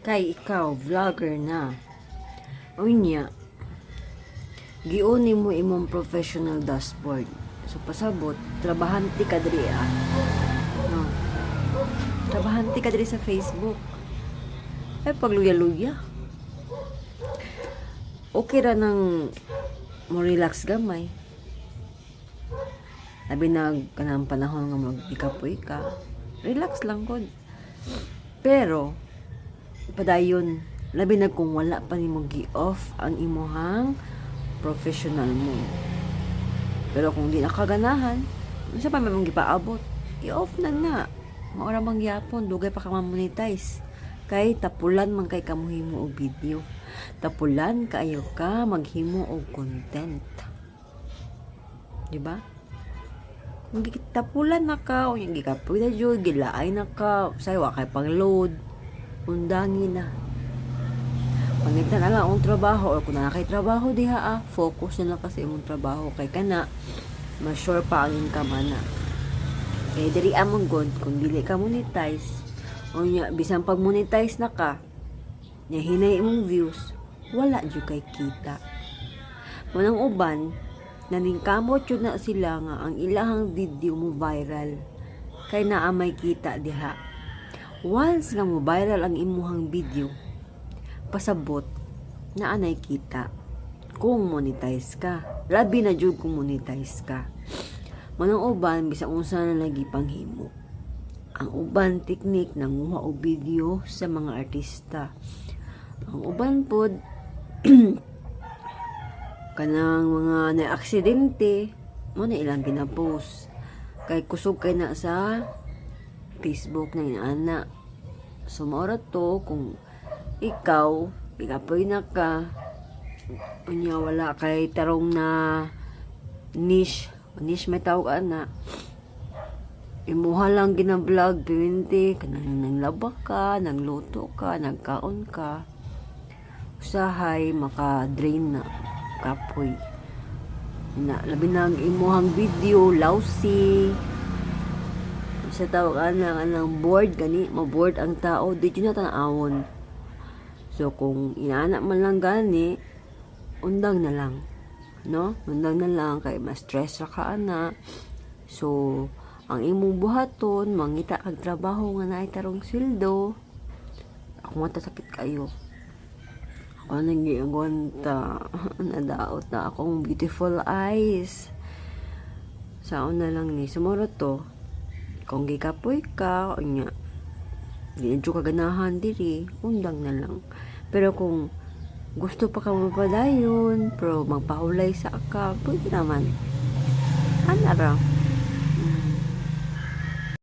Kay ikaw, vlogger na. Unya, giuni mo imong professional dashboard. So, pasabot, trabahante ka diri No. Trabahante ka diri sa Facebook. Ay, pagluya-luya. Okay ra nang mo relax gamay. Labi na kanang panahon nga mag-ikapoy ka. Relax lang ko. Pero, padayon, labi na kung wala pa ni mo gi-off ang imuhang professional mo. Pero kung di nakaganahan, siya pa may mong gipaabot, i-off na na. Maura mang gyapon, dugay pa ka ma-monetize. Kay tapulan man kay kamuhimo og video. Tapulan kaayo ka maghimo og content. Di ba? Kung tapulan na ka, o yung gikapoy na jud, gilaay na ka, saywa kay pang-load, undangi na. Pangitan na lang ang trabaho, o kung na kay trabaho diha focus na lang kasi imong trabaho kay kana, mas sure pa ang income na. Eh, diri among god, kung dili ka monetize, o nya, bisan pag monetize na ka, nya hinay imong views, wala jud kay kita. Manang uban, naningkamot yun na sila nga ang ilahang video mo viral kay naamay kita diha. Once nga mo viral ang imuhang video, pasabot na anay kita kung monetize ka. Labi na jud kung monetize ka. Manang uban bisag unsa na lagi panghimo. Ang uban teknik nanguha og video sa mga artista. Ang uban pod kanang mga na-aksidente mo na ilang ginapost kay kusog kay na sa Facebook na inaana. So maura to kung ikaw ikapoy na ka unya wala kay tarong na niche may tawag ana imuha lang gina-vlog 20 kanang nanglaba ka, nagluto ka, nagkaon ka, usahay maka-drain na kapoy na labi na ang imuhang video lousy sa tawag anang board gani maboard ang tao di na tanawon. So kung inaana man lang gani undang na lang, no, undang na lang kay mas stress ra ka ana. So ang imong buhaton mangita kag trabaho nga naay tarong sweldo, ako matasakit kayo. Ako nag-iagwanta. Nadaot na akong beautiful eyes. Saon na lang ni. Sumuro to. Kung gikapoy ka, o nya, di na kaganahan diri, undang na lang. Pero kung gusto pa ka mapadayon, pero magpahulay sa ka, pwede naman. Anara.